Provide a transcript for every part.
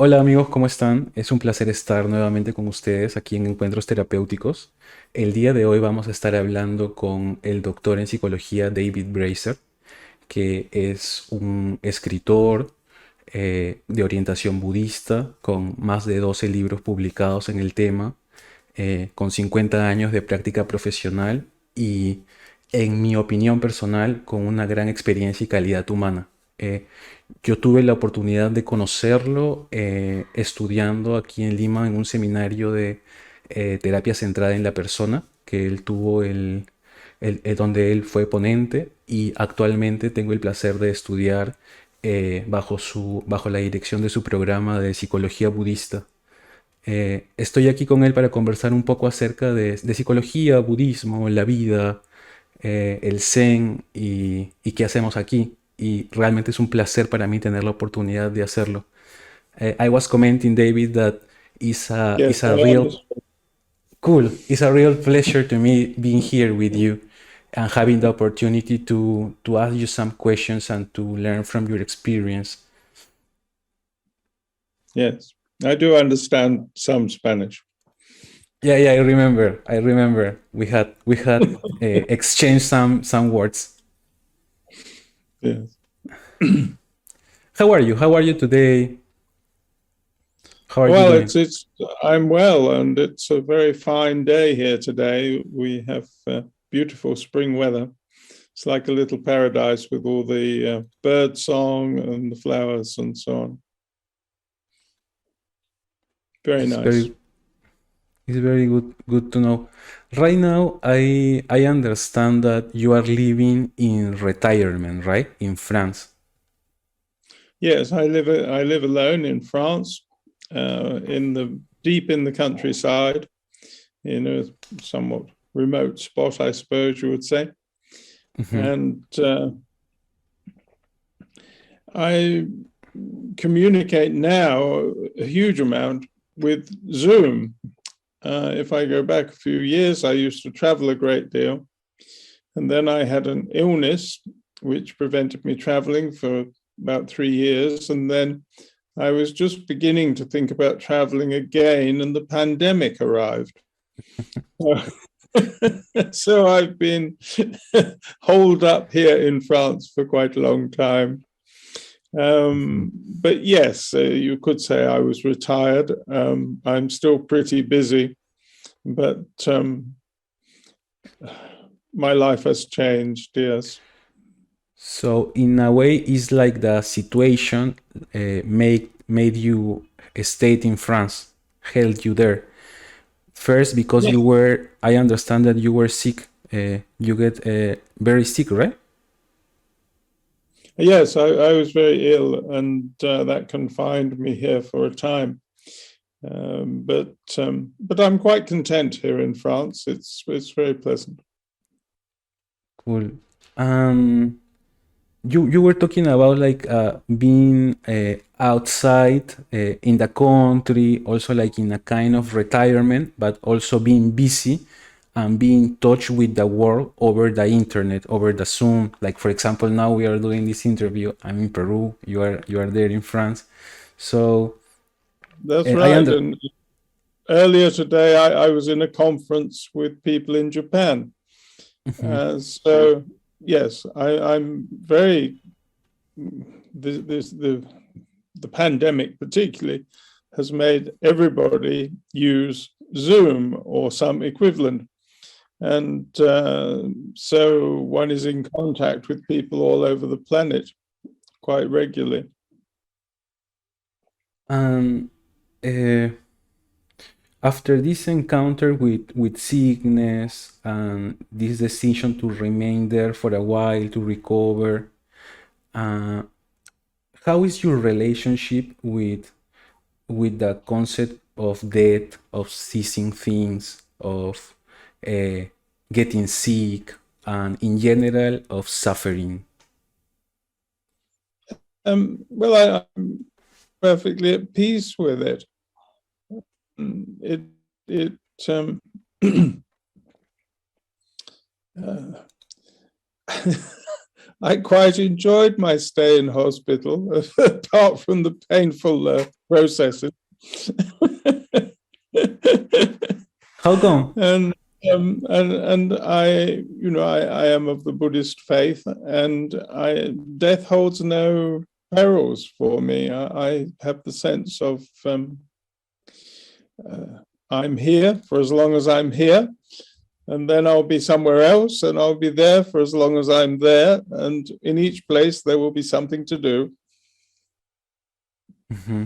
Hola amigos, ¿cómo están? Es un placer estar nuevamente con ustedes aquí en Encuentros Terapéuticos. El día de hoy vamos a estar hablando con el doctor en psicología David Brazier, que es un escritor de orientación budista con más de 12 libros publicados en el tema, con 50 años de práctica profesional y, en mi opinión personal, con una gran experiencia y calidad humana. Yo tuve la oportunidad de conocerlo estudiando aquí en Lima en un seminario de terapia centrada en la persona, que él tuvo donde él fue ponente, y actualmente tengo el placer de estudiar bajo la dirección de su programa de psicología budista. Estoy aquí con él para conversar un poco acerca de psicología, budismo, la vida, el zen y qué hacemos aquí. Y realmente es un placer para mí tener la oportunidad de hacerlo. I was commenting, David, that Yes, it's I a real understand. cool. It's a real pleasure to me being here with you and having the opportunity to ask you some questions and to learn from your experience. Yes, I do understand some Spanish. Yeah, I remember. I remember. We had exchanged some words. Yes. How are you? How are you today? How are you Well, doing? I'm well, and it's a very fine day here today. We have beautiful spring weather. It's like a little paradise with all the bird song and the flowers and so on. Very It's nice. very it's very good to know. Right now, I understand that you are living in retirement, right? In France. Yes, I live alone in France, deep in the countryside, in a somewhat remote spot, I suppose you would say. Mhm. And I communicate now a huge amount with Zoom. If I go back a few years, I used to travel a great deal. And then I had an illness which prevented me traveling for about 3 years. And then I was just beginning to think about traveling again, and the pandemic arrived. So I've been holed up here in France for quite a long time. But yes, you could say I was retired. I'm still pretty busy, but my life has changed, yes. So in a way, it's like the situation made you stay in France, held you there. First, because you were, I understand that you were sick. You get very sick, right? Yes, I was very ill, and that confined me here for a time. But I'm quite content here in France. It's very pleasant. Cool. Um, you were talking about like being outside in the country, also like in a kind of retirement, but also being busy and being in touch with the world over the internet, over the Zoom. Like for example, now we are doing this interview. I'm in Peru. You are there in France. So That's I right. under. And earlier today, I was in a conference with people in Japan. Mhm. So yes, I'm very the pandemic particularly has made everybody use Zoom or some equivalent. And so one is in contact with people all over the planet quite regularly. And uh, after this encounter with sickness and this decision to remain there for a while to recover, uh, how is your relationship with the concept of death, of ceasing things, of uh, getting sick, and in general of suffering? I'm perfectly at peace with it. It it I quite enjoyed my stay in hospital, apart from the painful processes. How come? And I am of the Buddhist faith, and death holds no perils for me. I have the sense of I'm here for as long as I'm here, and then I'll be somewhere else, and I'll be there for as long as I'm there, and in each place there will be something to do. Mm-hmm.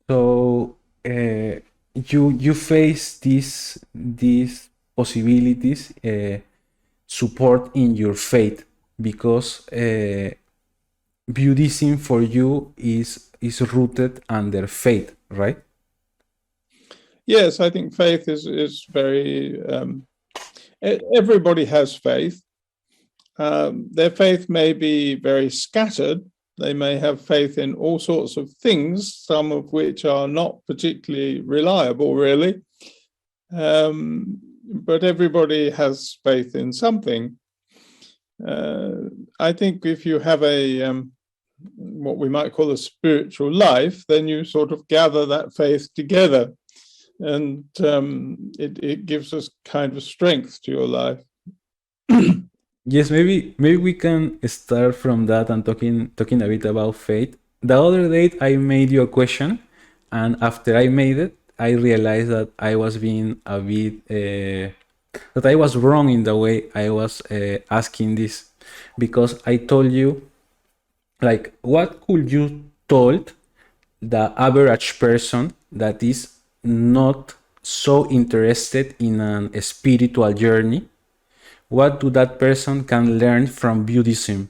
So you face these possibilities, support in your faith, because Buddhism for you is rooted under faith, right? Yes, I think faith is very. Everybody has faith. Their faith may be very scattered. They may have faith in all sorts of things, some of which are not particularly reliable, really. But everybody has faith in something. I think if you have what we might call a spiritual life, then you sort of gather that faith together, and it gives us kind of strength to your life. Yes, maybe we can start from that and talking a bit about faith. The other day I made you a question, and after I made it, I realized that I was being a bit that I was wrong in the way I was asking this, because I told you, like, what could you told the average person that is not so interested in a spiritual journey? What do that person can learn from Buddhism?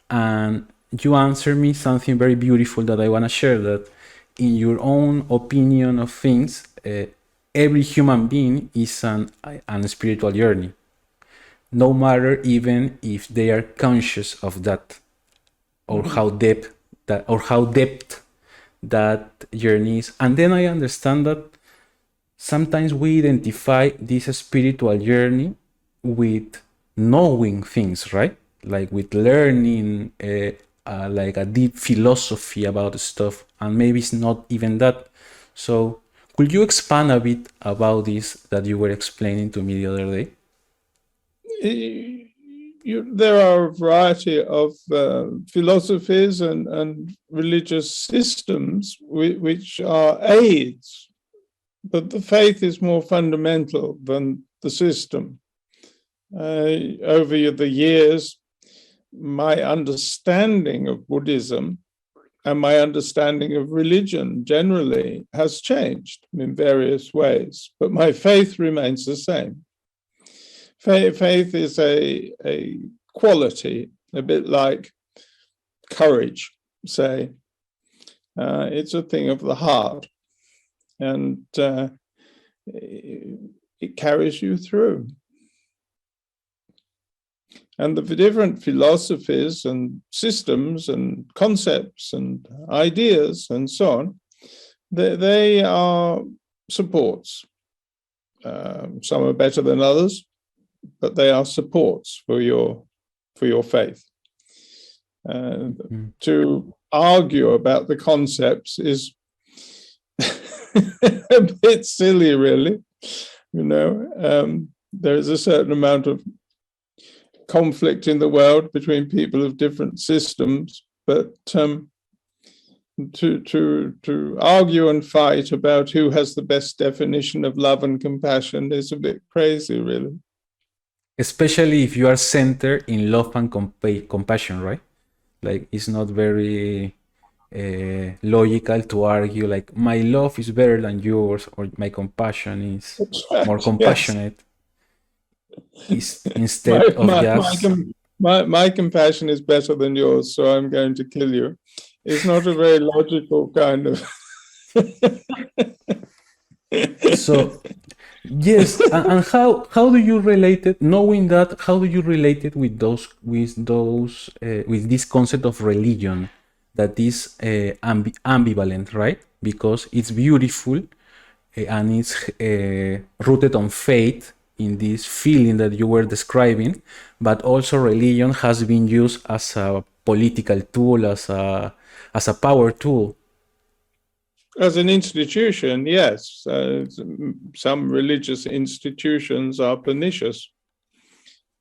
And you answer me something very beautiful that I want to share, that in your own opinion of things, every human being is an spiritual journey, no matter even if they are conscious of that, or how depth that journey is. And then I understand that sometimes we identify this spiritual journey with knowing things, right? Like with learning, like a deep philosophy about stuff, and maybe it's not even that. So could you expand a bit about this that you were explaining to me the other day? There are a variety of philosophies and religious systems which are aids, but the faith is more fundamental than the system. Over the years, my understanding of Buddhism and my understanding of religion generally has changed in various ways, but my faith remains the same. Faith is a quality, a bit like courage, say. It's a thing of the heart, and it carries you through. And the different philosophies and systems and concepts and ideas and so on, they are supports. Some are better than others, but they are supports for your faith. To argue about the concepts is a bit silly, really. There is a certain amount of conflict in the world between people of different systems, but to argue and fight about who has the best definition of love and compassion is a bit crazy, really. Especially if you are centered in love and compassion, right? Like, it's not very logical to argue like my love is better than yours, or my compassion is more compassionate. Yes. Instead of just my compassion is better than yours, so I'm going to kill you. It's not a very logical kind of. So yes, and how do you relate it? Knowing that, how do you relate it with this concept of religion that is ambivalent, right? Because it's beautiful and it's rooted on faith, in this feeling that you were describing, but also religion has been used as a political tool, as a power tool. As an institution, yes. Some religious institutions are pernicious.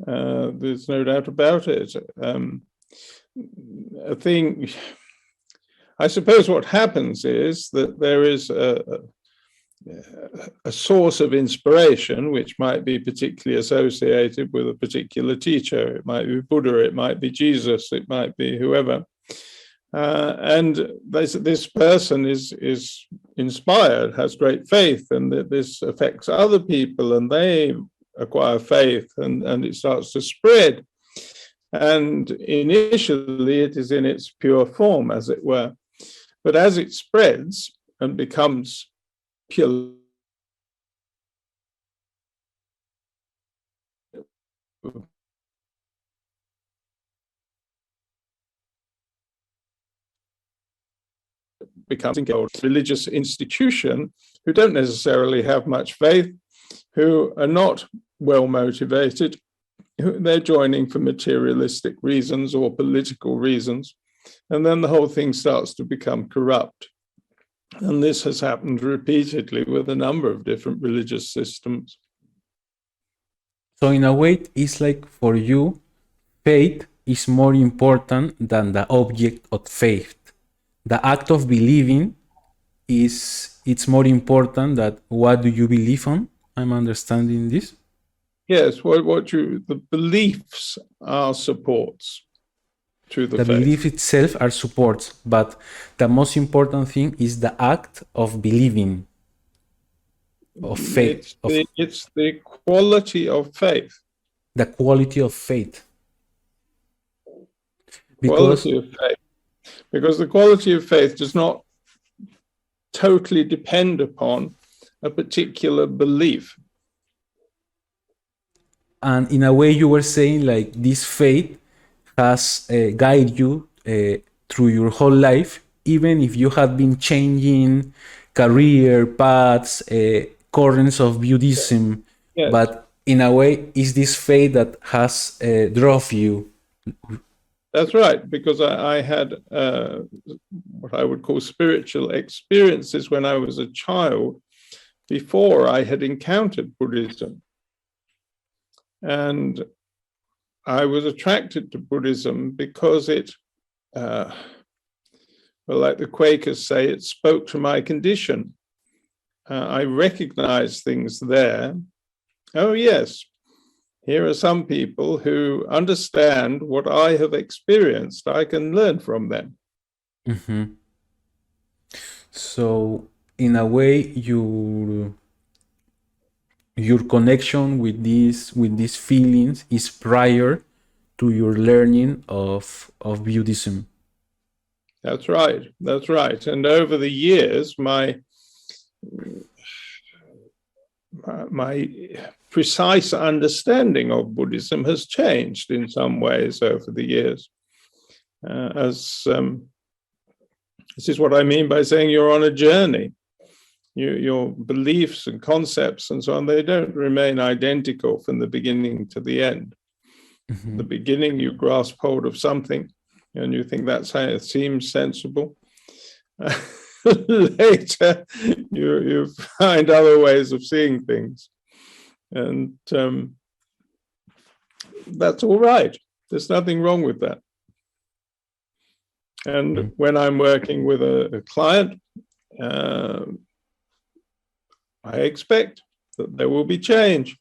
There's no doubt about it. I suppose what happens is that there is a source of inspiration, which might be particularly associated with a particular teacher. It might be Buddha, it might be Jesus, it might be whoever. And this person is inspired, has great faith, and that this affects other people, and they acquire faith, and it starts to spread. And initially, it is in its pure form, as it were. But as it spreads and becomes pure, becomes a religious institution who don't necessarily have much faith, who are not well motivated, who they're joining for materialistic reasons or political reasons, and then the whole thing starts to become corrupt. And this has happened repeatedly with a number of different religious systems. So in a way, it's like for you, faith is more important than the object of faith. The act of believing it's more important than what do you believe on. I'm understanding this. Yes, the beliefs are supports to the faith. Belief itself are supports, but the most important thing is the act of believing, of faith. It's the quality of faith. The quality of faith. Because the quality of faith does not totally depend upon a particular belief. And in a way, you were saying like this faith has guided you through your whole life, even if you have been changing career paths, currents of Buddhism. Yes. But in a way, is this faith that has drove you? That's right, because I had what I would call spiritual experiences when I was a child, before I had encountered Buddhism. And I was attracted to Buddhism because it, well, like the Quakers say, it spoke to my condition. I recognized things there. Oh, yes. Here are some people who understand what I have experienced. I can learn from them. Mm-hmm. So, in a way, your connection with these feelings is prior to your learning of Buddhism. That's right. That's right. And over the years, my precise understanding of Buddhism has changed in some ways over the years. This is what I mean by saying you're on a journey. Your beliefs and concepts and so on, they don't remain identical from the beginning to the end. Mm-hmm. The beginning, you grasp hold of something and you think that's how it seems sensible. Later, you find other ways of seeing things. And that's all right. There's nothing wrong with that. And when I'm working with a client, I expect that there will be change.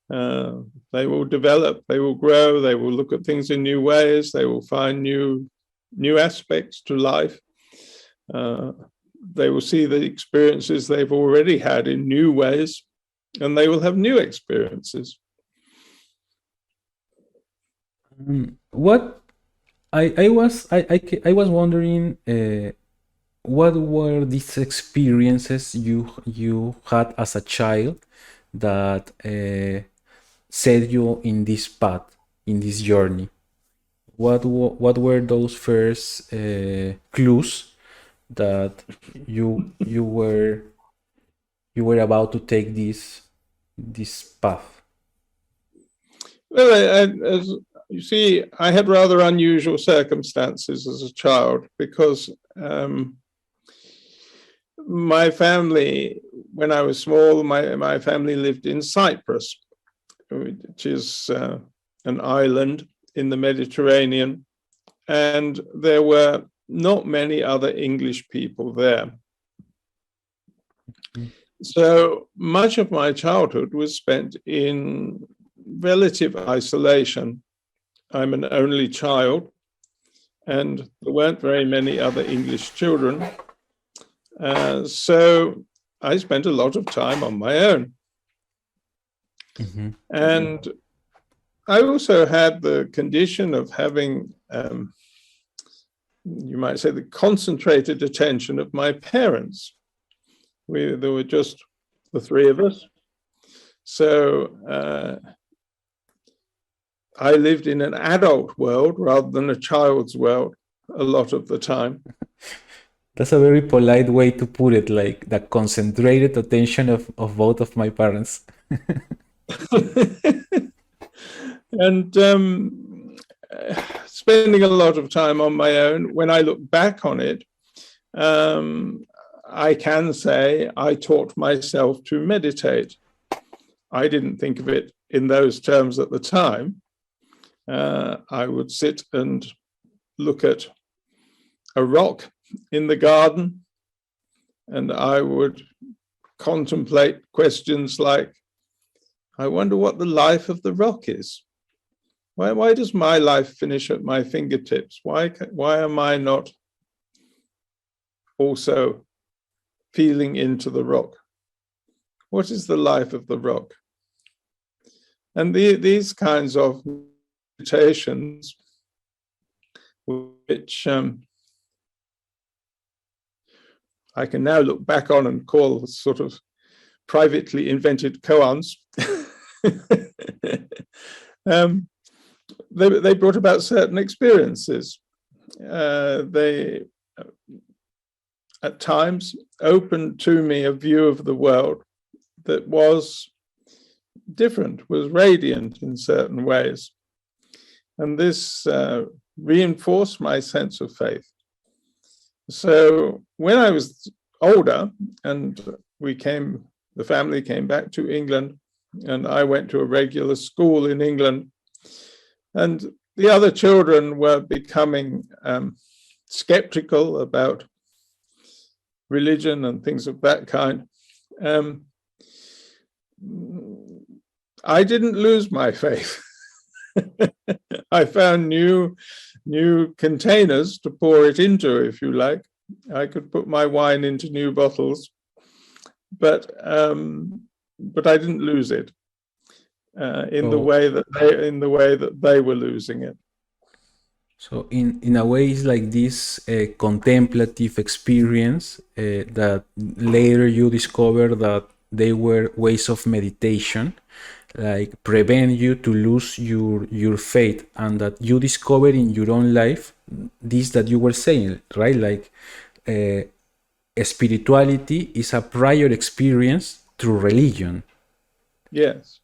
They will develop, they will grow, they will look at things in new ways, they will find new aspects to life. They will see the experiences they've already had in new ways, and they will have new experiences. What I was wondering, what were these experiences you had as a child that set you in this path, in this journey? What were those first clues that you were about to take this path? Well, as you see, I had rather unusual circumstances as a child because my family, when I was small, my family lived in Cyprus, which is an island in the Mediterranean, and there were not many other English people there. So much of my childhood was spent in relative isolation. I'm an only child, and there weren't very many other English children. So I spent a lot of time on my own. And I also had the condition of having, you might say, the concentrated attention of my parents. There were just the three of us. So I lived in an adult world rather than a child's world a lot of the time. That's a very polite way to put it, like the concentrated attention of both of my parents. And spending a lot of time on my own, when I look back on it, I can say I taught myself to meditate. I didn't think of it in those terms at the time. I would sit and look at a rock in the garden, and I would contemplate questions like, I wonder what the life of the rock is. Why does my life finish at my fingertips? Why am I not also feeling into the rock? What is the life of the rock? And these kinds of meditations, which I can now look back on and call sort of privately invented koans, they brought about certain experiences. They, at times, opened to me a view of the world that was different, was radiant in certain ways. And this reinforced my sense of faith. So when I was older and the family came back to England, and I went to a regular school in England, and the other children were becoming skeptical about religion and things of that kind. I didn't lose my faith. I found new containers to pour it into, if you like. I could put my wine into new bottles, but I didn't lose it in the way that they were losing it. So in a way, it's like this contemplative experience that later you discover that they were ways of meditation, like prevent you to lose your faith, and that you discover in your own life this that you were saying, right? Like spirituality is a prior experience through religion. Yes.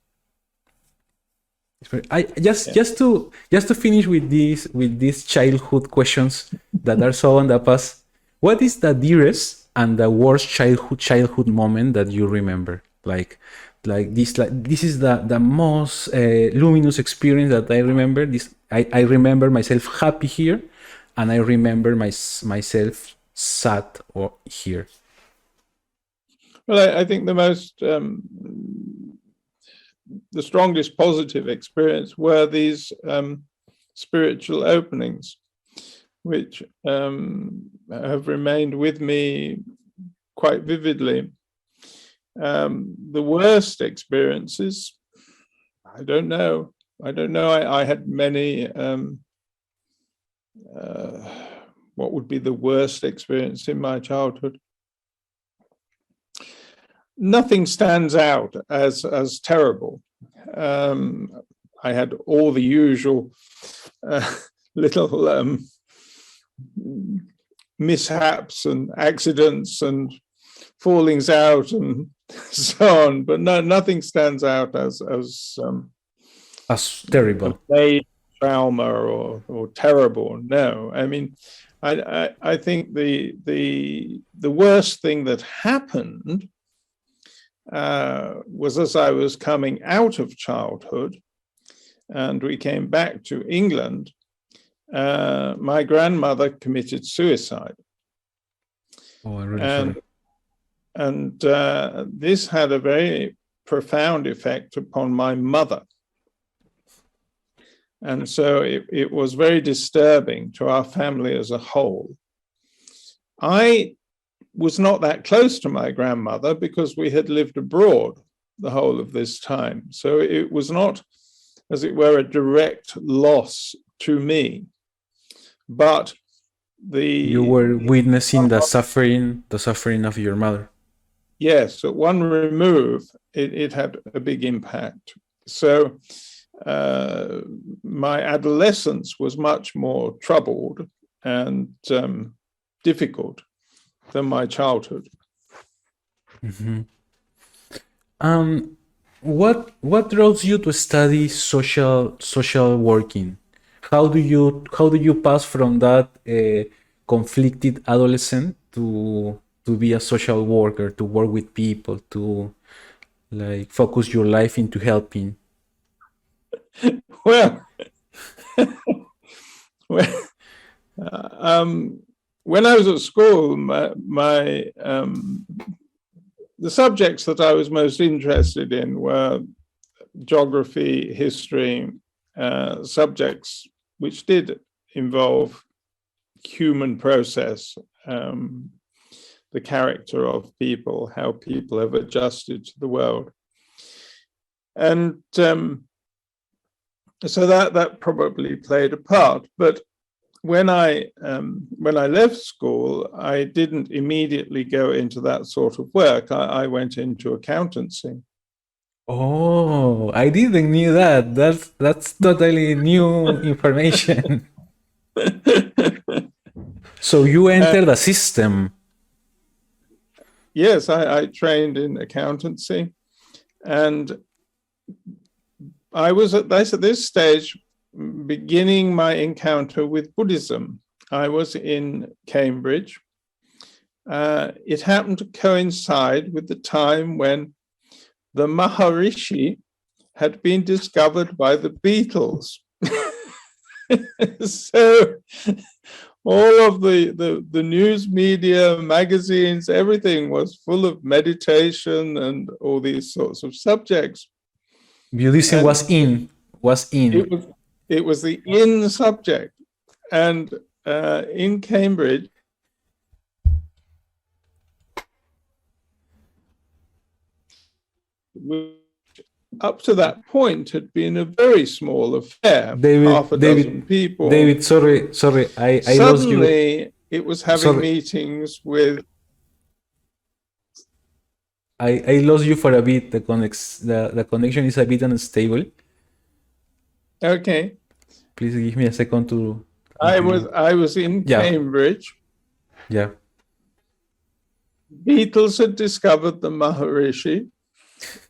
I just to finish with these childhood questions that are so on the past. What is the dearest and the worst childhood moment that you remember? Like this is the most luminous experience that I remember. I remember myself happy here, and I remember myself sad or here. Well, I think the strongest positive experience were these spiritual openings, which have remained with me quite vividly. The worst experiences, I don't know. I had many. What would be the worst experience in my childhood? Nothing stands out as terrible. I had all the usual little mishaps and accidents and fallings out and so on, but nothing stands out as terrible, trauma or terrible. No, I mean, I think the worst thing that happened was as I was coming out of childhood and we came back to England, my grandmother committed suicide. Oh, I'm really sorry. And this had a very profound effect upon my mother. And so it was very disturbing to our family as a whole. I was not that close to my grandmother because we had lived abroad the whole of this time. So it was not, as it were, a direct loss to me. But you were witnessing the suffering of your mother. Yes, at one remove, it had a big impact. So my adolescence was much more troubled and difficult than my childhood. Mm-hmm. What draws you to study social working? How do you pass from that conflicted adolescent to be a social worker, to work with people, to like focus your life into helping? Well, when I was at school, the subjects that I was most interested in were geography, history, subjects which did involve human process, the character of people, how people have adjusted to the world. And so that probably played a part. But when I left school, I didn't immediately go into that sort of work. I went into accountancy. Oh, I didn't knew that. That's totally new information. So you entered the system. Yes, I trained in accountancy, and I was at this stage beginning my encounter with Buddhism. I was in Cambridge. It happened to coincide with the time when the Maharishi had been discovered by the Beatles. So all of the news media, magazines, everything was full of meditation and all these sorts of subjects. Buddhism was in. It was the in subject. And in Cambridge, up to that point had been a very small affair, half a dozen people. David, sorry, I lost you. Suddenly, it was having meetings with... I lost you for a bit. The connection is a bit unstable. Okay. Please give me a second to... I was in Cambridge. Yeah. Beatles had discovered the Maharishi.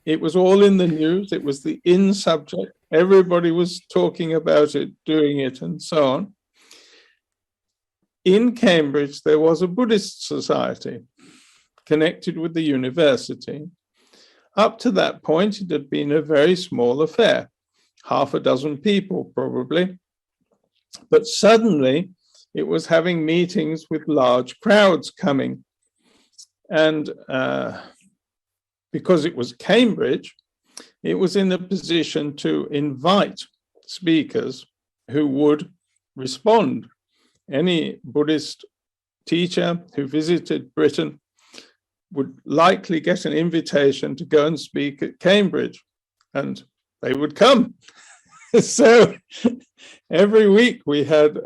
It was all in the news. It was the in subject. Everybody was talking about it, doing it, and so on. In Cambridge, there was a Buddhist society connected with the university. Up to that point, it had been a very small affair, half a dozen people probably. But suddenly, it was having meetings with large crowds coming. And because it was Cambridge, it was in a position to invite speakers who would respond. Any Buddhist teacher who visited Britain would likely get an invitation to go and speak at Cambridge, and they would come. So every week we had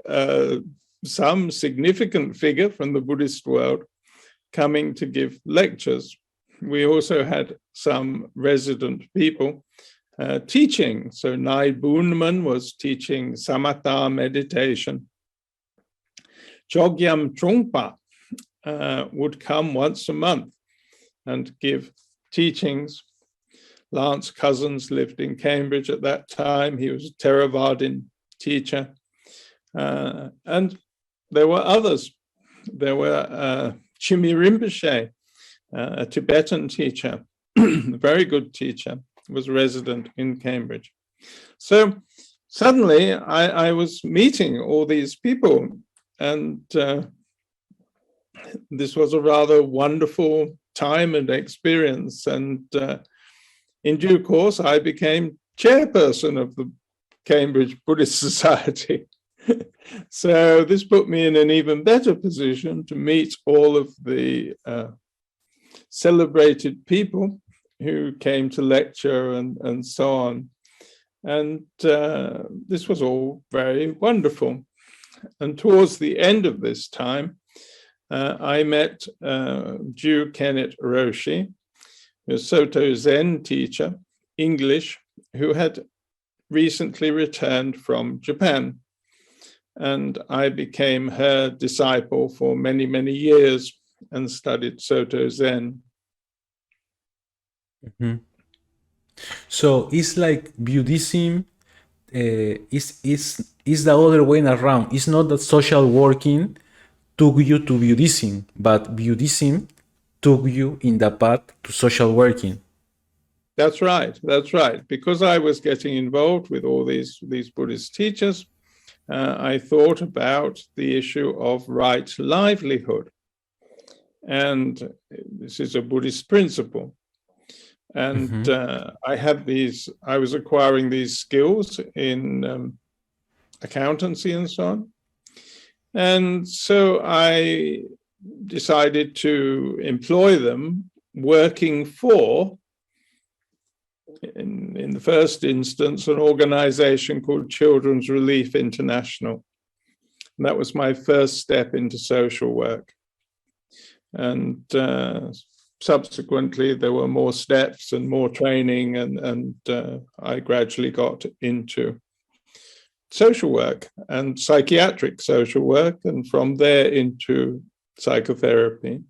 some significant figure from the Buddhist world coming to give lectures. We also had some resident people teaching. So Nai Boonman was teaching samatha meditation. Chogyam Trungpa would come once a month and give teachings. Lance Cousins lived in Cambridge at that time. He was a Theravadin teacher. And there were others. There were Chimi Rinpoche, a Tibetan teacher, a very good teacher, was resident in Cambridge. So suddenly I was meeting all these people, and this was a rather wonderful time and experience. And in due course, I became chairperson of the Cambridge Buddhist Society. So this put me in an even better position to meet all of the celebrated people who came to lecture and so on. And this was all very wonderful. And towards the end of this time, I met Ju Kenneth Roshi, a Soto Zen teacher, English, who had recently returned from Japan. And I became her disciple for many, many years and studied Soto Zen. Mm-hmm. So it's like Buddhism is the other way around. It's not that social working took you to Buddhism, but Buddhism took you in the path to social working. That's right. That's right. Because I was getting involved with all these Buddhist teachers, I thought about the issue of right livelihood. And this is a Buddhist principle. And I was acquiring these skills in accountancy and so on. And so I decided to employ them working for, in the first instance, an organization called Children's Relief International. And that was my first step into social work. And subsequently, there were more steps and more training, and I gradually got into social work and psychiatric social work, and from there into psychotherapy.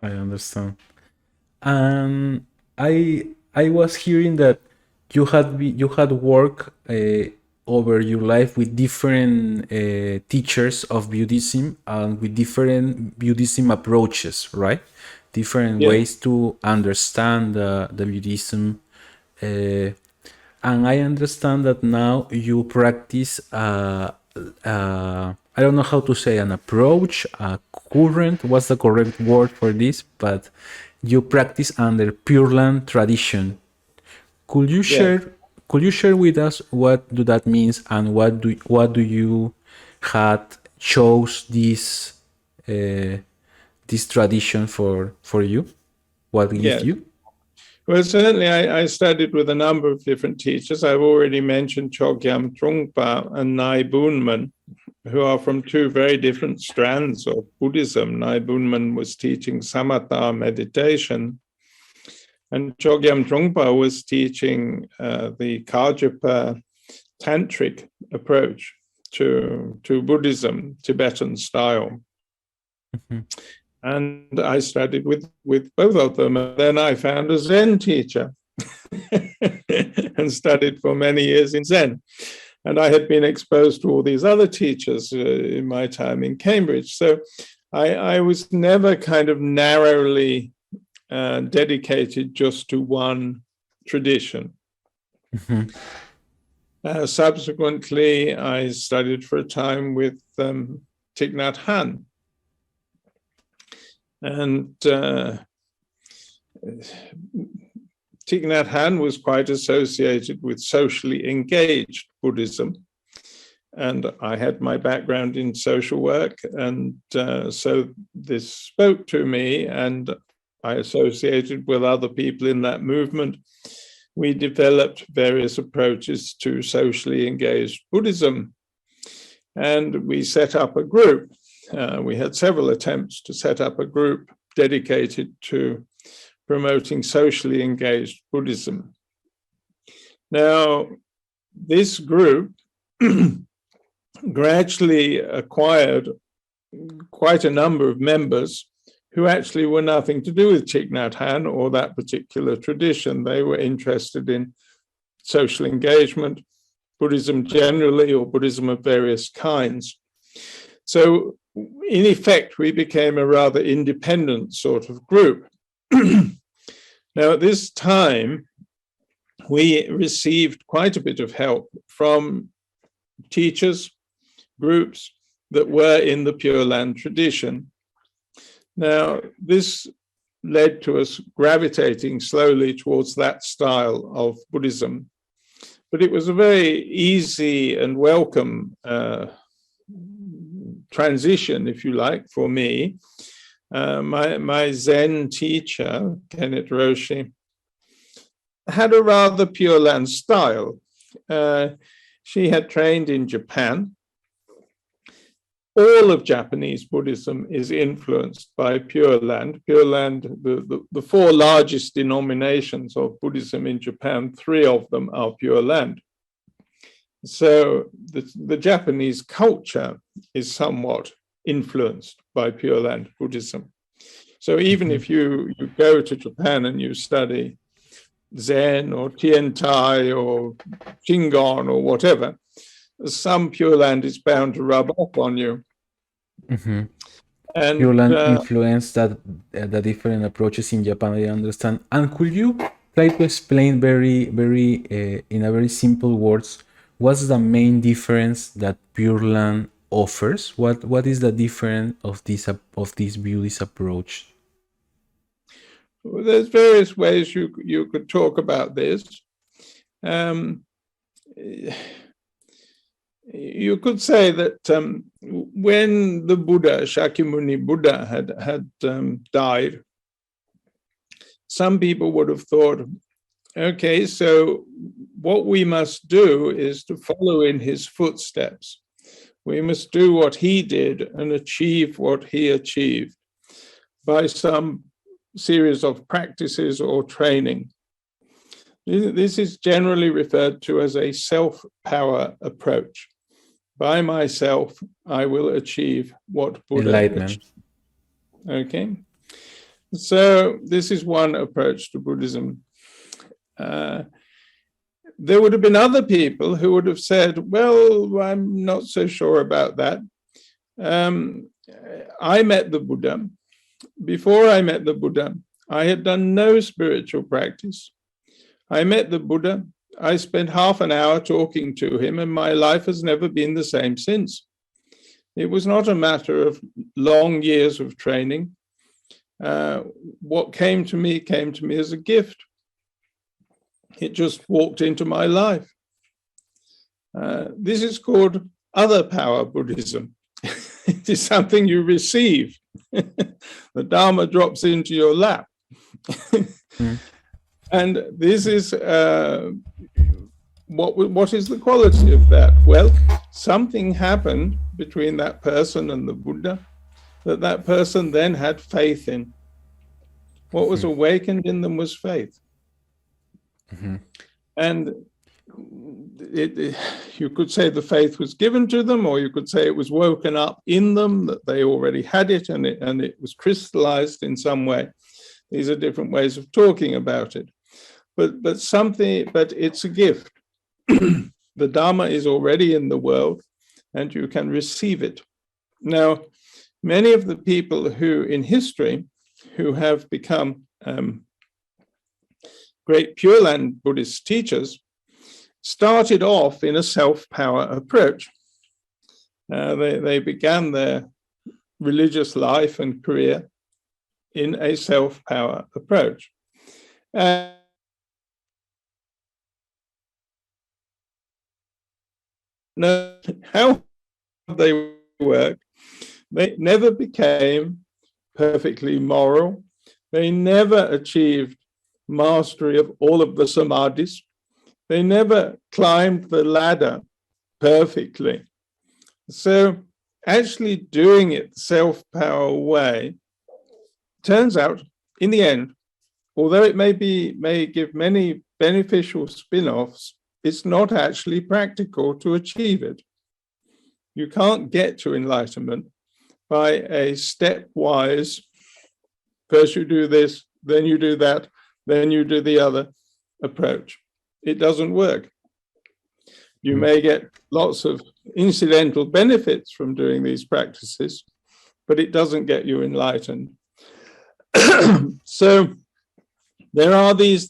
I understand. And I was hearing that you had worked over your life with different teachers of Buddhism and with different Buddhism approaches, right? Different ways to understand the Buddhism. And I understand that now you practice, I don't know how to say, an approach, a current, what's the correct word for this, but you practice under Pure Land tradition. Could you share with us what do that means, and what do you had chose this tradition for you? What gives you? Well, certainly I studied with a number of different teachers. I've already mentioned Chogyam Trungpa and Nai Bunman, who are from two very different strands of Buddhism. Nai Bunman was teaching samatha meditation, and Chogyam Trungpa was teaching the Kagyapa tantric approach to Buddhism, Tibetan style. Mm-hmm. And I studied with both of them. And then I found a Zen teacher and studied for many years in Zen. And I had been exposed to all these other teachers in my time in Cambridge. So I was never kind of narrowly dedicated just to one tradition. Mm-hmm. Subsequently, I studied for a time with Thich Nhat Hanh. And Thich Nhat Hanh was quite associated with socially engaged Buddhism. And I had my background in social work. And so this spoke to me, and I associated with other people in that movement. We developed various approaches to socially engaged Buddhism. And we set up a group. We had several attempts to set up a group dedicated to promoting socially engaged Buddhism. Now, this group gradually acquired quite a number of members who actually were nothing to do with Thich Nhat Hanh or that particular tradition. They were interested in social engagement, Buddhism generally, or Buddhism of various kinds. So in effect, we became a rather independent sort of group. Now, at this time, we received quite a bit of help from teachers, groups that were in the Pure Land tradition. Now, this led to us gravitating slowly towards that style of Buddhism. But it was a very easy and welcome transition, if you like, for me. My Zen teacher, Kenneth Roshi, had a rather Pure Land style. She had trained in Japan. All of Japanese Buddhism is influenced by Pure Land. Pure Land, the four largest denominations of Buddhism in Japan, 3 of them are Pure Land. So the Japanese culture is somewhat influenced by Pure Land Buddhism. So even if you go to Japan and you study Zen or Tiantai or Shingon or whatever, some Pure Land is bound to rub off on you. Mm-hmm. And Pure Land influenced that the different approaches in Japan, I understand. And could you try to explain in a very simple words, what's the main difference that Pure Land offers? What is the difference of this Buddhist approach? Well, there's various ways you could talk about this. You could say that when the Buddha, Shakyamuni Buddha, had died, some people would have thought, okay, so what we must do is to follow in his footsteps. We must do what he did and achieve what he achieved by some series of practices or training. This is generally referred to as a self-power approach. By myself, I will achieve what Buddha Enlightenment. achieved. Okay, so this is one approach to Buddhism. There would have been other people who would have said, well, I'm not so sure about that. I met the Buddha. Before I met the Buddha, I had done no spiritual practice. I met the Buddha. I spent half an hour talking to him, and my life has never been the same since. It was not a matter of long years of training. What came to me as a gift. It just walked into my life. This is called other power Buddhism. It is something you receive. The Dharma drops into your lap. And this is what is the quality of that? Well, something happened between that person and the Buddha that person then had faith in. What was awakened in them was faith. Mm-hmm. And you could say the faith was given to them, or you could say it was woken up in them, that they already had it, and it was crystallized in some way. These are different ways of talking about it. But it's a gift. The Dharma is already in the world, and you can receive it. Now, many of the people who in history who have become great Pure Land Buddhist teachers started off in a self-power approach. They began their religious life and career in a self-power approach. Now, how they work, they never became perfectly moral. They never achieved mastery of all of the samadhis. They never climbed the ladder perfectly. So actually doing it the self-power way turns out, in the end, although it may give many beneficial spin-offs, it's not actually practical to achieve it. You can't get to enlightenment by a stepwise, first you do this, then you do that, then you do the other approach. It doesn't work. You may get lots of incidental benefits from doing these practices, but it doesn't get you enlightened. So there are these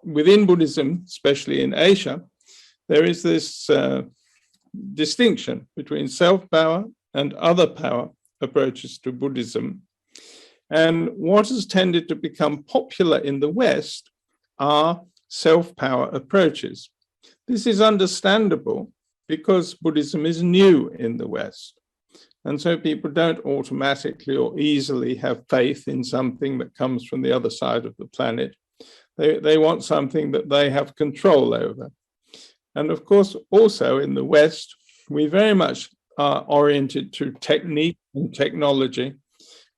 within Buddhism, especially in Asia, there is this distinction between self-power and other power approaches to Buddhism. And what has tended to become popular in the West are self-power approaches. This is understandable because Buddhism is new in the West. And so people don't automatically or easily have faith in something that comes from the other side of the planet. They want something that they have control over. And of course, also in the West, we very much are oriented to technique and technology.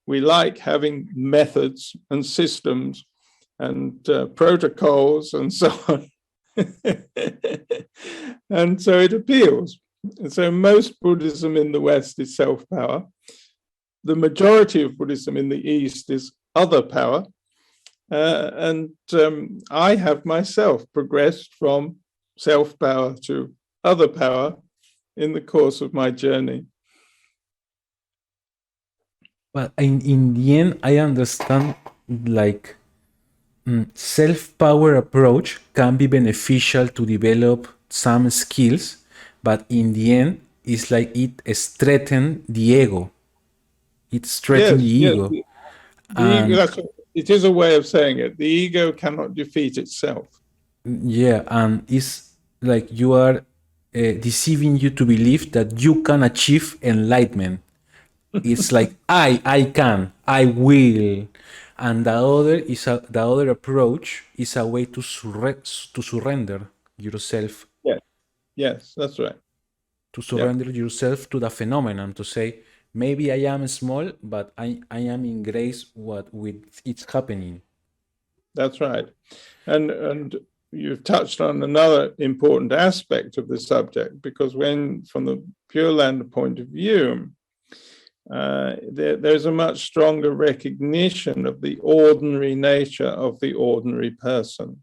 We like having methods and systems and protocols and so on. And so it appeals. And so most Buddhism in the West is self-power. The majority of Buddhism in the East is other power. And I have myself progressed from self-power to other power in the course of my journey. But in the end, I understand like self-power approach can be beneficial to develop some skills, but in the end, it's like it strengthens the ego. It strengthens the ego. It is a way of saying it. The ego cannot defeat itself. Yeah, and it's like you are deceiving you to believe that you can achieve enlightenment. It's like I can, I will, and the other approach is a way to surrender yourself. Yes, that's right. To surrender yourself to the phenomenon. To say maybe I am small, but I am in grace with it's happening. That's right, and you've touched on another important aspect of the subject, because when, from the Pure Land point of view, there's a much stronger recognition of the ordinary nature of the ordinary person.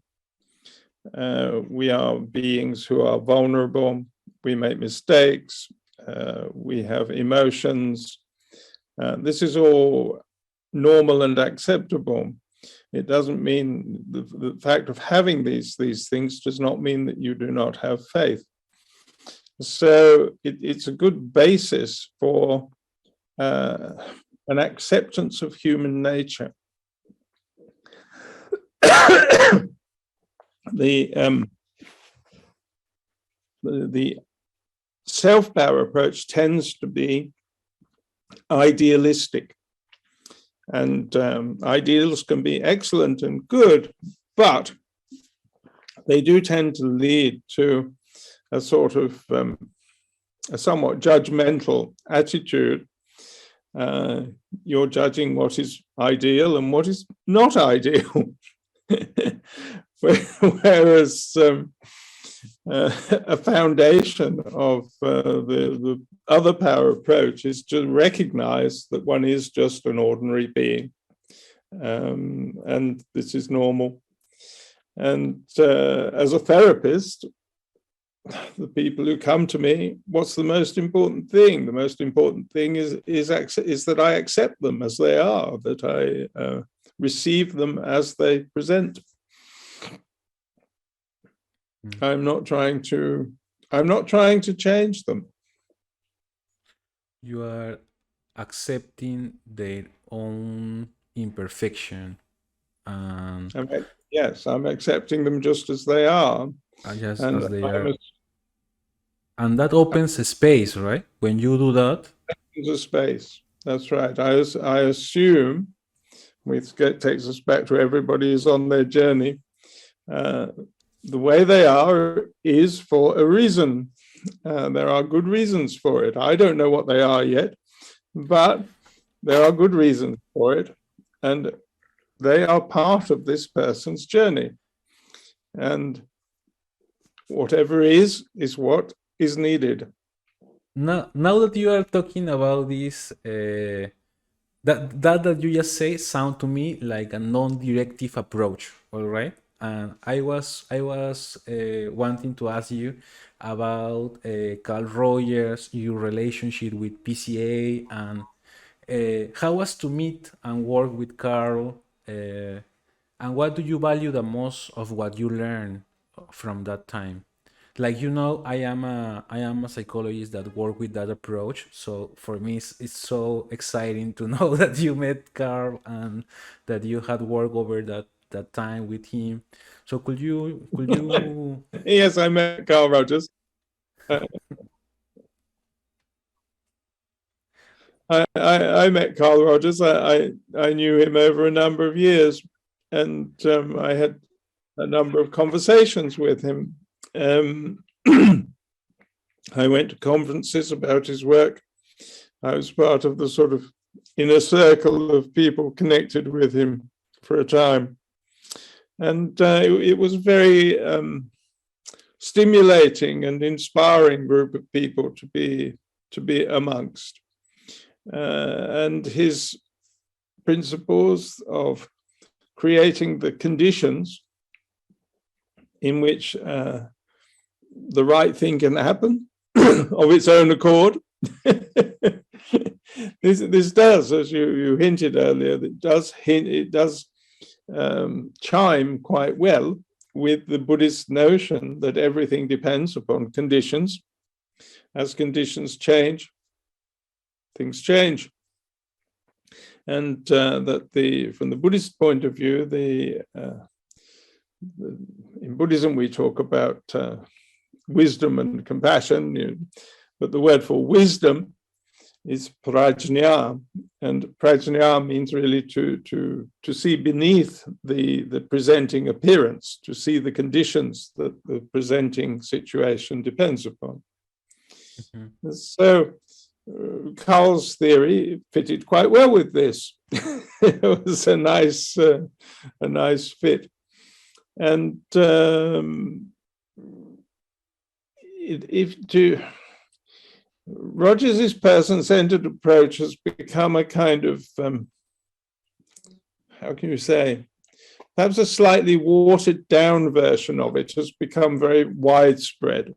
We are beings who are vulnerable, we make mistakes, we have emotions. This is all normal and acceptable. It doesn't mean the fact of having these things does not mean that you do not have faith. So it's a good basis for an acceptance of human nature. The self-power approach tends to be idealistic, and ideals can be excellent and good, but they do tend to lead to a sort of a somewhat judgmental attitude. You're judging what is ideal and what is not ideal. Whereas a foundation of the other power approach is to recognize that one is just an ordinary being, and this is normal. And as a therapist, the people who come to me, what's the most important thing? The most important thing is that I accept them as they are, that I receive them as they present. I'm not trying to change them. You are accepting their own imperfection. Yes, I'm accepting them just as they are. Just as they are. And that opens a space, right? When you do that. Opens a space. That's right. I assume, which takes us back to everybody is on their journey. The way they are is for a reason. There are good reasons for it. I don't know what they are yet, but there are good reasons for it. And they are part of this person's journey. And whatever is what is needed. Now that you are talking about this, that you just say sound to me like a non-directive approach, all right? and I was wanting to ask you about Carl Rogers, your relationship with PCA, and how was to meet and work with Carl, and what do you value the most of what you learned from that time? Like, I am a psychologist that work with that approach, so for me it's so exciting to know that you met Carl and that you had worked over that time with him. So could you Yes, I met Carl Rogers. I met Carl Rogers. I knew him over a number of years, and I had a number of conversations with him. I went to conferences about his work. I was part of the sort of inner circle of people connected with him for a time. And it was a very stimulating and inspiring group of people to be amongst. And his principles of creating the conditions in which the right thing can happen of its own accord. This does, as you hinted earlier, it does chime quite well with the Buddhist notion that everything depends upon conditions. As conditions change, things change. And that from the Buddhist point of view, in Buddhism we talk about wisdom and compassion, but the word for wisdom is prajna, and prajna means really to see beneath the presenting appearance, to see the conditions that the presenting situation depends upon. Mm-hmm. So Carl's theory fitted quite well with this. It was a nice fit, and Rogers' person-centered approach has become a kind of, how can you say, perhaps a slightly watered-down version of it has become very widespread.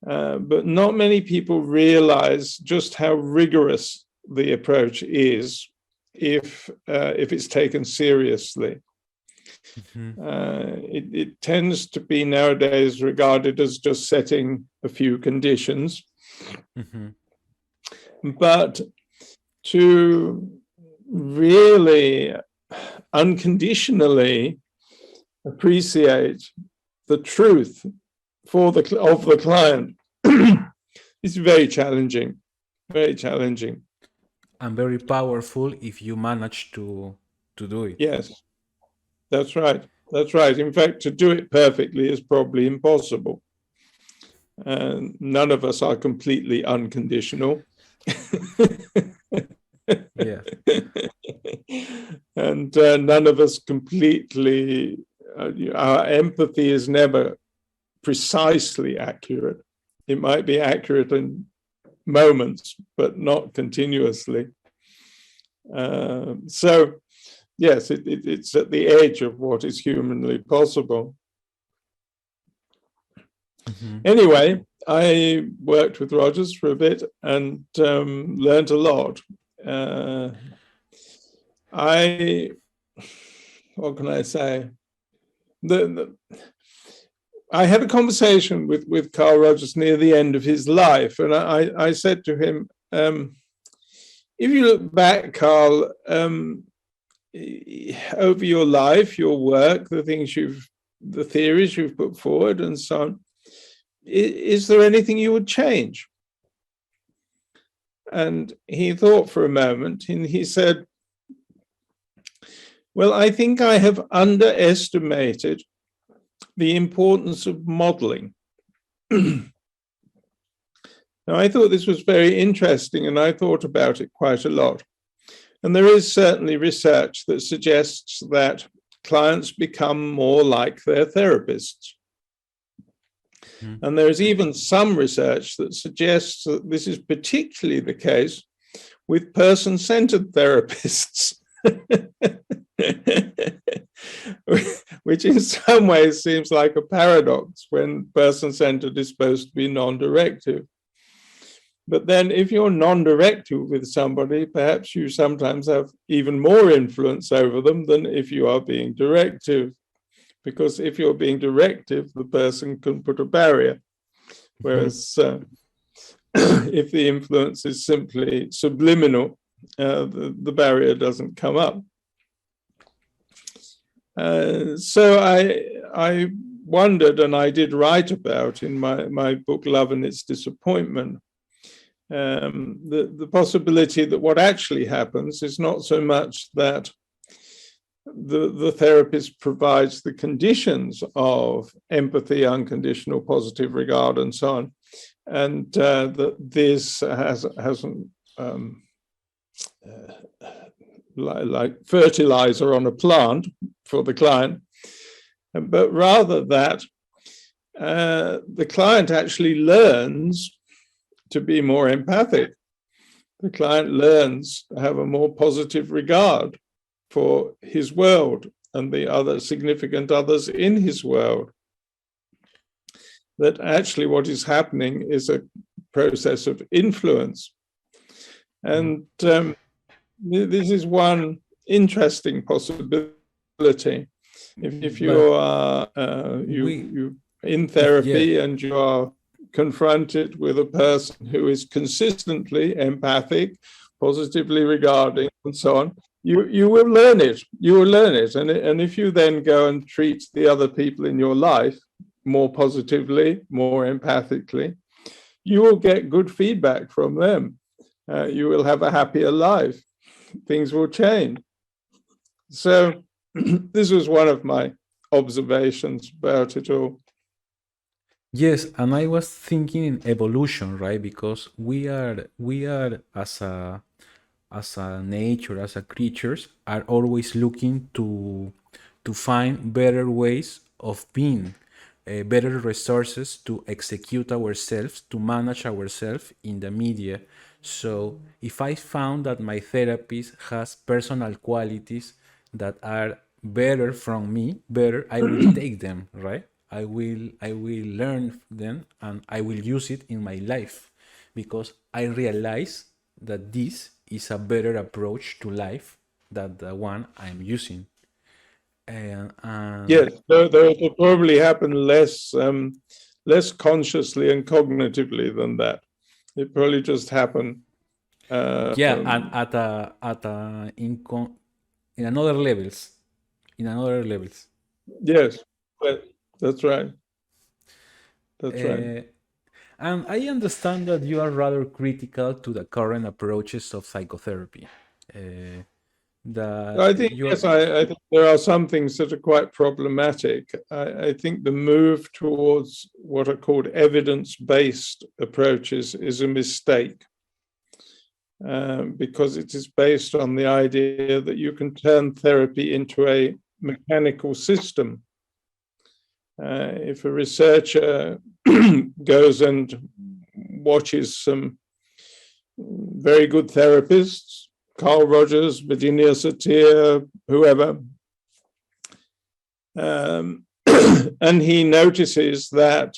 But not many people realize just how rigorous the approach is if it's taken seriously. Mm-hmm. It tends to be nowadays regarded as just setting a few conditions. Mm-hmm. But to really unconditionally appreciate the truth of the client is very challenging, and very powerful if you manage to do it. Yes, that's right. In fact, to do it perfectly is probably impossible. None of us are completely unconditional. Yeah. And none of us completely, our empathy is never precisely accurate. It might be accurate in moments, but not continuously. So, yes, it's at the edge of what is humanly possible. Mm-hmm. Anyway, I worked with Rogers for a bit and learned a lot. What can I say? I had a conversation with Carl Rogers near the end of his life, and I said to him, if you look back, Carl, over your life, your work, the theories you've put forward and so on, is there anything you would change? And he thought for a moment, and he said, well, I think I have underestimated the importance of modeling. Now, I thought this was very interesting, and I thought about it quite a lot. And there is certainly research that suggests that clients become more like their therapists. Mm-hmm. And there's even some research that suggests that this is particularly the case with person-centered therapists. which in some ways seems like a paradox when person-centered is supposed to be non-directive. But then if you're non-directive with somebody, perhaps you sometimes have even more influence over them than if you are being directive. Because if you're being directive, the person can put a barrier. Whereas if the influence is simply subliminal, the barrier doesn't come up. So I wondered, and I did write about in my book, Love and Its Disappointment, the possibility that what actually happens is not so much that the therapist provides the conditions of empathy, unconditional positive regard, and so on, and that this hasn't like fertilizer on a plant for the client, but rather that the client actually learns to be more empathic. The client learns to have a more positive regard for his world and the other significant others in his world. That actually what is happening is a process of influence. And this is one interesting possibility. If you are you in therapy and you are confronted with a person who is consistently empathic, positively regarding, and so on, you will learn it. You will learn it. And if you then go and treat the other people in your life more positively, more empathically, you will get good feedback from them. You will have a happier life. Things will change. So this was one of my observations about it all. Yes, and I was thinking in evolution, right? Because we are as a nature, as a creatures, are always looking to find better ways of being, better resources to execute ourselves, to manage ourselves in the media. So if I found that my therapist has personal qualities that are better from me, I will take them, right? I will learn them and I will use it in my life because I realize that this is a better approach to life than the one I'm using. And yes, though it will probably happen less consciously and cognitively than that. It probably just happened. And in another levels, Yes, that's right. That's right. And I understand that you are rather critical to the current approaches of psychotherapy. I think, yes, I think there are some things that are quite problematic. I think the move towards what are called evidence-based approaches is a mistake because it is based on the idea that you can turn therapy into a mechanical system. If a researcher goes and watches some very good therapists, Carl Rogers, Virginia Satir, whoever, and he notices that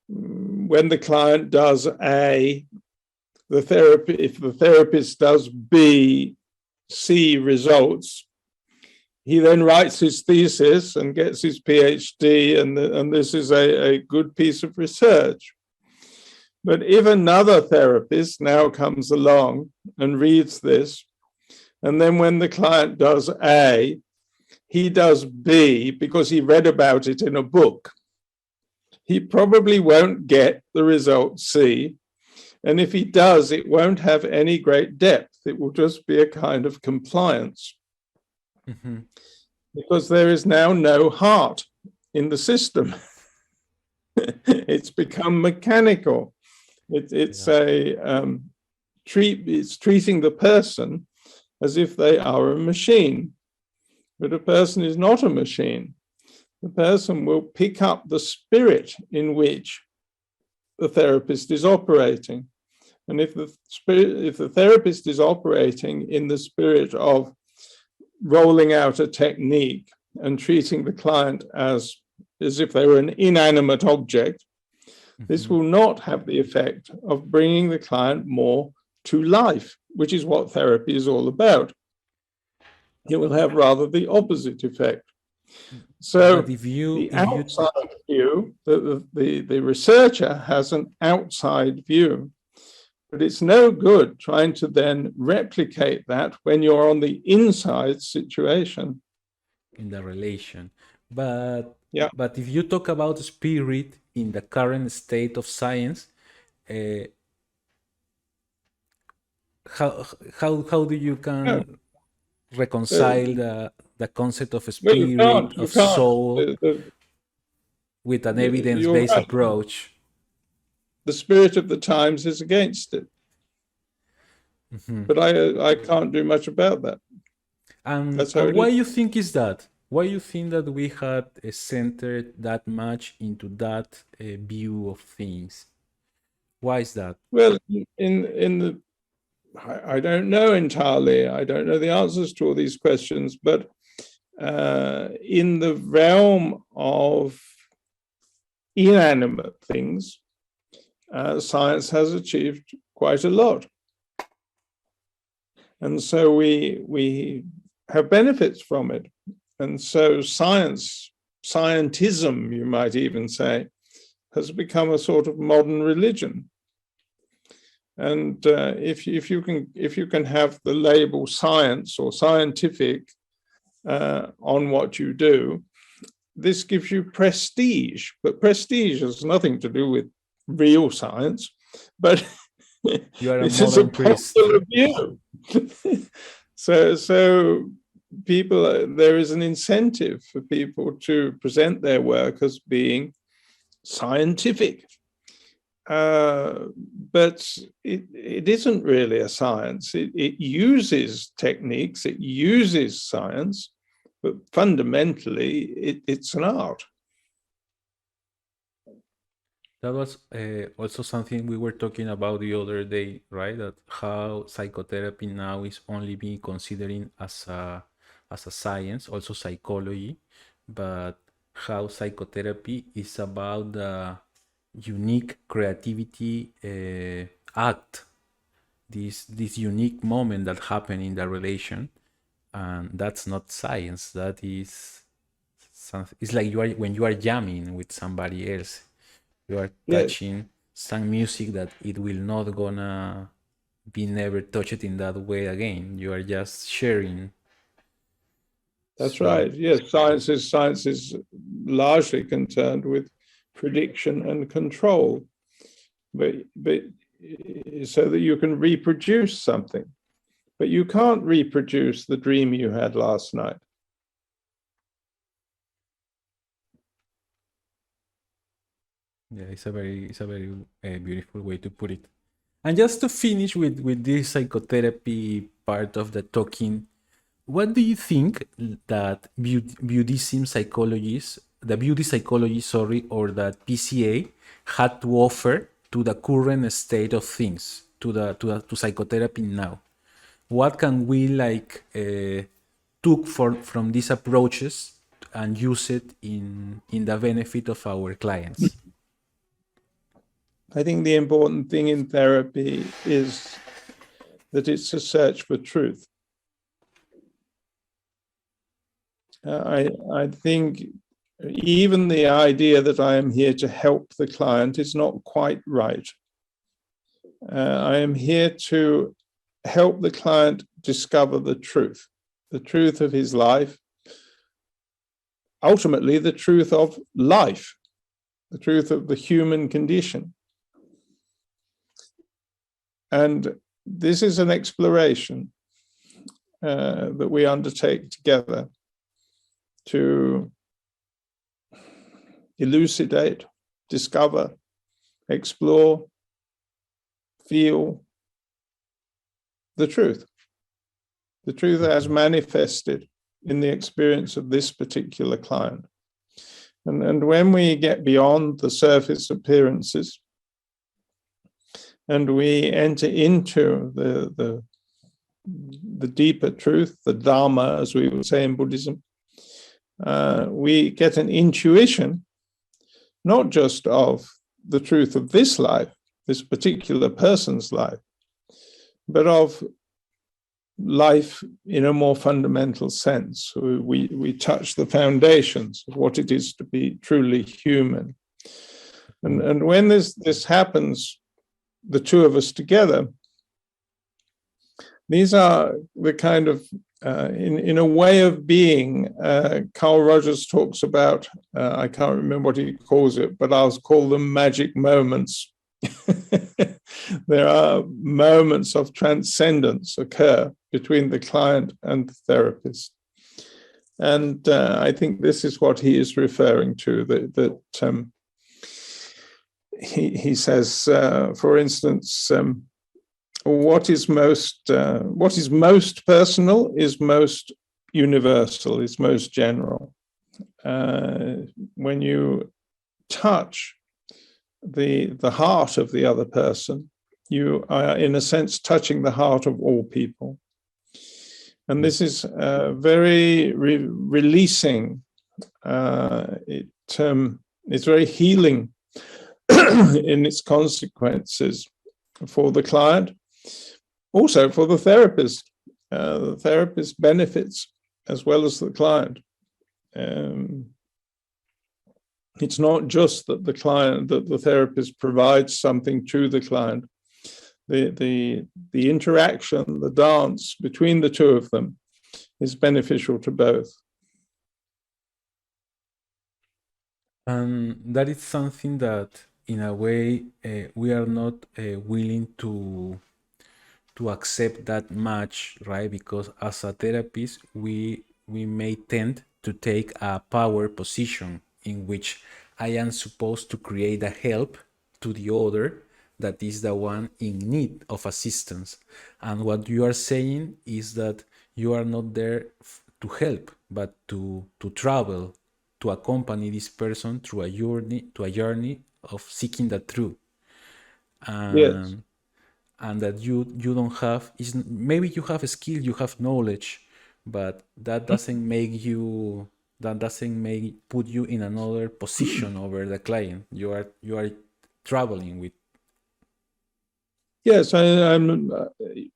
when the client does A, if the therapist does B, C results, he then writes his thesis and gets his PhD, and this is a good piece of research. But if another therapist now comes along and reads this, and then when the client does A, he does B because he read about it in a book, he probably won't get the result C. And if he does, it won't have any great depth. It will just be a kind of compliance. Mm-hmm. Because there is now no heart in the system. It's become mechanical. It's treating the person as if they are a machine. But a person is not a machine. The person will pick up the spirit in which the therapist is operating. And if the therapist is operating in the spirit of rolling out a technique and treating the client as if they were an inanimate object, this will not have the effect of bringing the client more to life, which is what therapy is all about. It will have rather the opposite effect. So the outside view, the researcher has an outside view, but it's no good trying to then replicate that when you're on the inside situation. In the relation. But yeah, but if you talk about spirit in the current state of science, how do you can reconcile the concept of spirit, you of can't. soul, with an evidence-based right. approach? The spirit of the times is against it. But I can't do much about that. And why you think is that? Why you think that we had centered that much into that view of things? Why is that? Well, I don't know entirely. I don't know the answers to all these questions, but in the realm of inanimate things, science has achieved quite a lot. And so we have benefits from it. And so scientism, you might even say, has become a sort of modern religion. And if you can have the label science or scientific on what you do, this gives you prestige. But prestige has nothing to do with real science. But you are a this is a popular view. So people, there is an incentive for people to present their work as being scientific. But it isn't really a science. It uses techniques, it uses science, but fundamentally it's an art. That was also something we were talking about the other day, right? That how psychotherapy now is only being considered as a science, also psychology, but how psychotherapy is about the unique creativity act, this unique moment that happened in the relation, and that's not science. That is something. It's like when you are jamming with somebody else. You are touching some music that it will not gonna be never touched in that way again. You are just sharing. That's right. Yes, science is largely concerned with prediction and control, but so that you can reproduce something. But you can't reproduce the dream you had last night. Yeah, it's a very beautiful way to put it. And just to finish with this psychotherapy part of the talking, what do you think that Buddhism psychologists, the Buddhist psychology, or that PCA had to offer to the current state of things, to psychotherapy now? What can we took from these approaches and use it in the benefit of our clients? I think the important thing in therapy is that it's a search for truth. I think even the idea that I am here to help the client is not quite right. I am here to help the client discover the truth of his life, ultimately the truth of life, the truth of the human condition. And this is an exploration that we undertake together to elucidate, discover, explore, feel the truth as manifested in the experience of this particular client. And when we get beyond the surface appearances and we enter into the deeper truth, the Dharma, as we would say in Buddhism, we get an intuition, not just of the truth of this life, this particular person's life, but of life in a more fundamental sense. We touch the foundations of what it is to be truly human. And when this happens, the two of us together, these are the kind of, in a way of being, Carl Rogers talks about, I can't remember what he calls it, but I'll call them magic moments. There are moments of transcendence occur between the client and the therapist. And I think this is what he is referring to, that he says, for instance, what is most personal is most universal, is most general. When you touch the heart of the other person, you are in a sense touching the heart of all people. And this is very releasing. It's very healing in its consequences for the client, also for the therapist. The therapist benefits as well as the client. It's not just that the therapist provides something to the client. The interaction, the dance between the two of them is beneficial to both. And that is something that, in a way, we are not willing to accept that much, right? Because as a therapist, we may tend to take a power position in which I am supposed to create a help to the other that is the one in need of assistance. And what you are saying is that you are not there to help, but to travel, to accompany this person through a journey of seeking the truth. Yes. And that you don't have, maybe you have a skill, you have knowledge, but that doesn't put you in another position over the client. You are traveling with. Yes, I'm.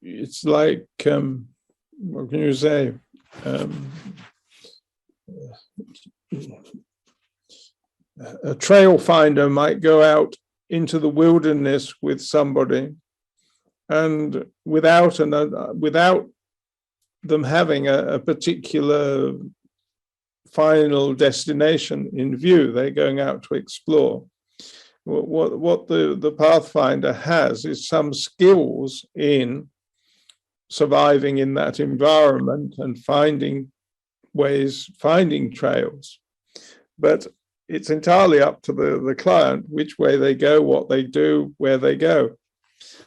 It's like, what can you say? A trail finder might go out into the wilderness with somebody, and without them having a particular final destination in view, they're going out to explore. What the Pathfinder has is some skills in surviving in that environment and finding trails. But it's entirely up to the client which way they go, what they do, where they go.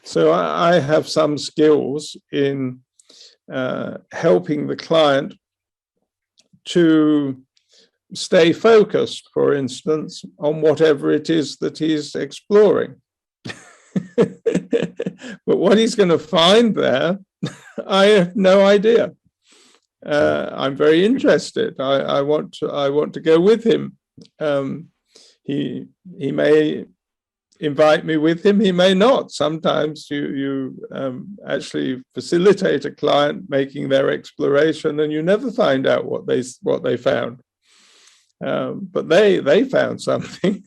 So I have some skills in helping the client to stay focused, for instance, on whatever it is that he's exploring. But what he's going to find there, I have no idea. I'm very interested. I want to go with him. He may invite me with him. He may not. Sometimes you actually facilitate a client making their exploration, and you never find out what they found. But they found something,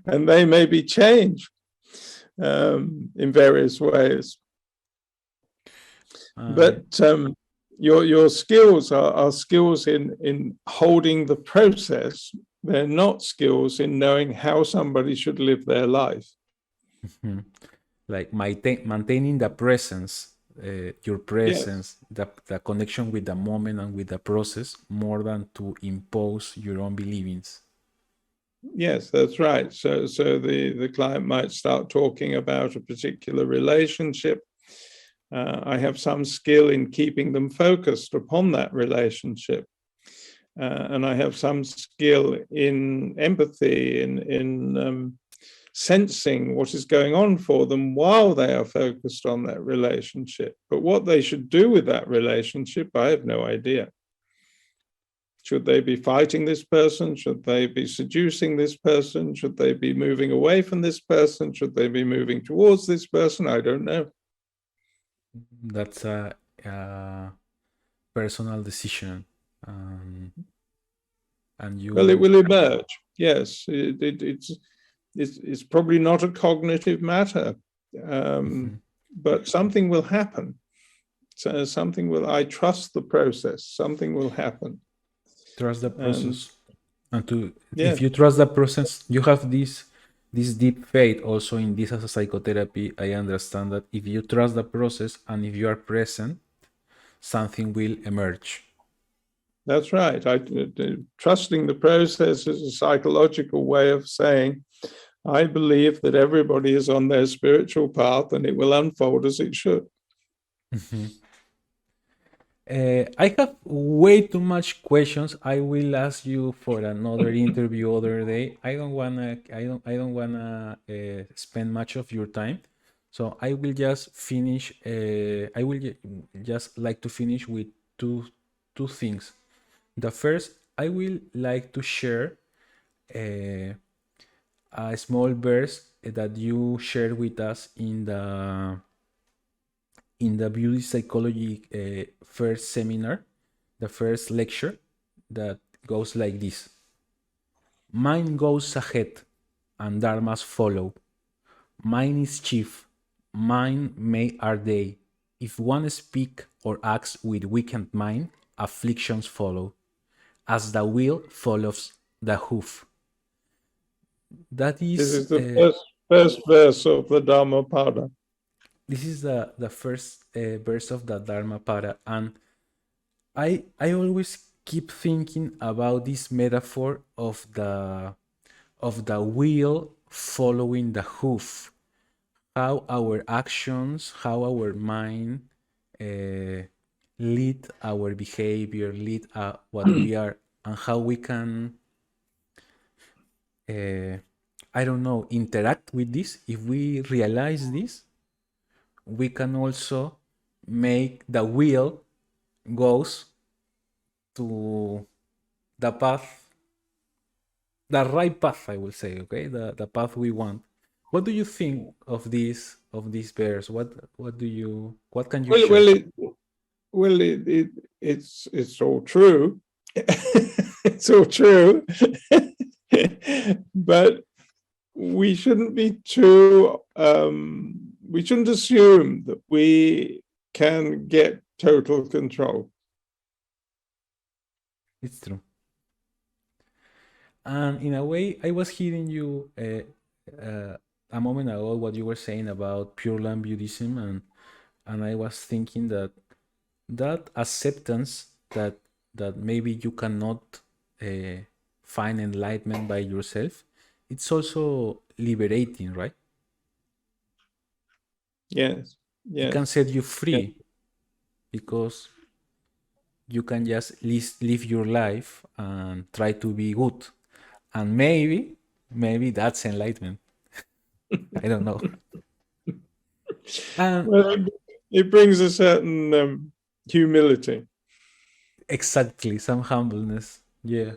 and they maybe change in various ways. But your skills are skills in holding the process. They're not skills in knowing how somebody should live their life. Like maintaining the presence, your presence, yes. the connection with the moment and with the process, more than to impose your own beliefs. Yes, that's right. So the client might start talking about a particular relationship. I have some skill in keeping them focused upon that relationship. And I have some skill in empathy, in sensing what is going on for them while they are focused on that relationship. But what they should do with that relationship, I have no idea. Should they be fighting this person? Should they be seducing this person? Should they be moving away from this person? Should they be moving towards this person? I don't know. That's a personal decision. And you... Well, it will emerge. Yes, it's probably not a cognitive matter, but something will happen. So something will. I trust the process. Something will happen. Trust the process, and Yeah. if you trust the process, you have this deep faith also in this as a psychotherapy. I understand that if you trust the process and if you are present, something will emerge. That's right. Trusting the process is a psychological way of saying, I believe that everybody is on their spiritual path and it will unfold as it should. I have way too much questions. I will ask you for another interview other day. I don't wanna spend much of your time, so I will just finish. I will just like to finish with two things. The first, I will like to share a small verse that you shared with us in the Buddhist psychology first seminar, the first lecture, that goes like this: mind goes ahead and dharmas follow. Mind is chief, mind may are they. If one speak or acts with weakened mind, afflictions follow, as the wheel follows the hoof. That is... This is the first verse of the Dhammapada. This is the first verse of the Dharmapada, and I always keep thinking about this metaphor of the wheel following the hoof. How our actions, how our mind lead our behavior, lead what we are, and how we can, I don't know, interact with this. If we realize this, we can also make the wheel goes to the path, the right path, I will say, okay, the path we want. What do you think of this verse? What can you share? It's all true. It's all true. But we shouldn't be too we shouldn't assume that we can get total control. It's true. And in a way, I was hearing you a moment ago what you were saying about Pure Land Buddhism, and I was thinking that acceptance that maybe you cannot find enlightenment by yourself, it's also liberating, right? Yes. It can set you free, because you can just live your life and try to be good, and maybe that's enlightenment. I don't know. Well, it brings a certain humility. Exactly, some humbleness. Yeah.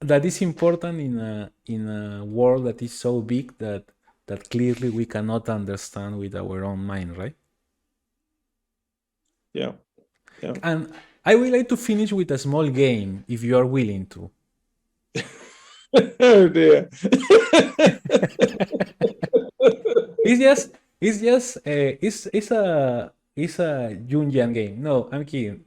That is important in a world that is so big that clearly we cannot understand with our own mind, right? Yeah. And I would like to finish with a small game, if you are willing to. Oh dear. It's a Jungian game. No, I'm kidding.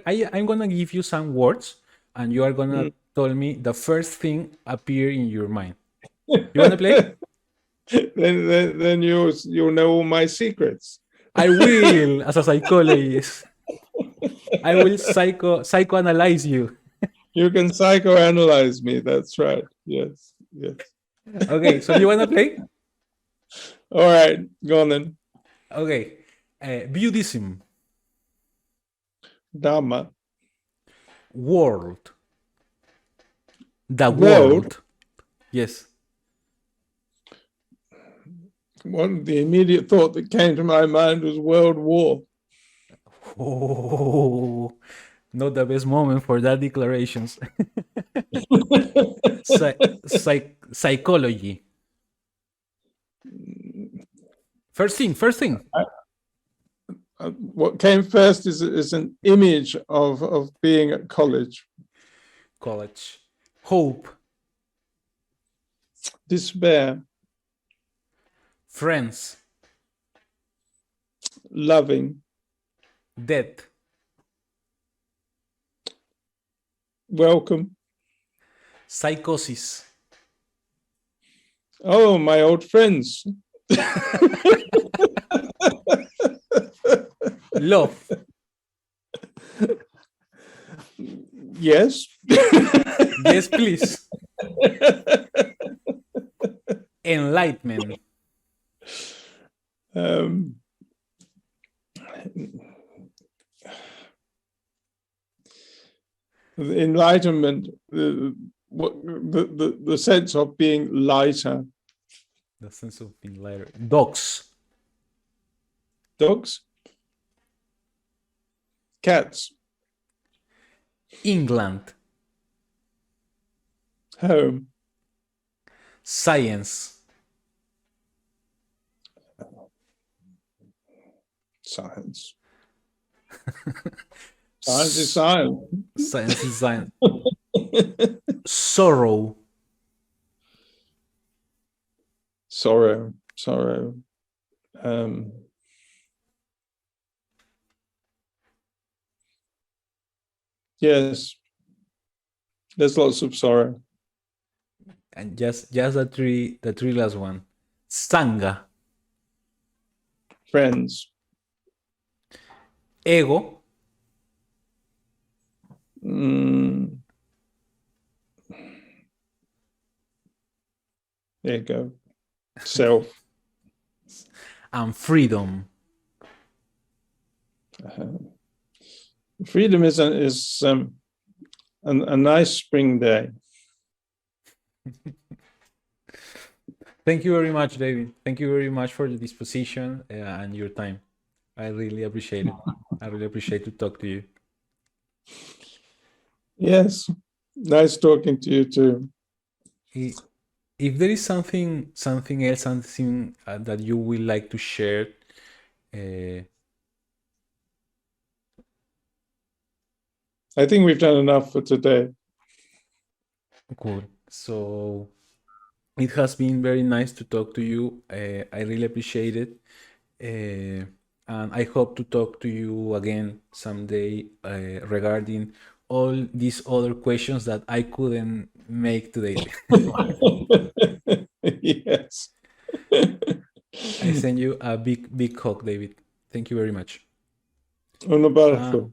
I'm gonna give you some words, and you are gonna tell me the first thing appear in your mind. You wanna play? then you'll know all my secrets. I will, as a psychologist. I will psychoanalyze you. You can psychoanalyze me. That's right. Yes. Okay, so you wanna play? All right, go on then. Okay. Buddhism. Dhamma. World. The world. Yes. The immediate thought that came to my mind was World War. Oh, Not the best moment for that declarations. Psychology. First thing. What came first is an image of being at college. College. Hope. Despair. Friends. Loving. Death. Welcome. Psychosis. Oh, my old friends. Love. Yes. Yes, please. Enlightenment. The enlightenment, the sense of being lighter. The sense of being lighter. Dogs. Dogs. Cats. England. Home. Science. Science. Science is science. Science is science. Sorrow. Sorrow. Yes. There's lots of sorrow. And just the three last one. Sangha. Friends. Ego. Ego. Self. And freedom. Freedom is a nice spring day. Thank you very much, David. Thank you very much for the disposition and your time. I really appreciate it. I really appreciate to talk to you. Yes, nice talking to you too. If there is something else, something that you would like to share, I think we've done enough for today. Cool. So it has been very nice to talk to you. I really appreciate it. And I hope to talk to you again someday regarding all these other questions that I couldn't make today. Yes. I send you a big hug, David. Thank you very much. Un abrazo.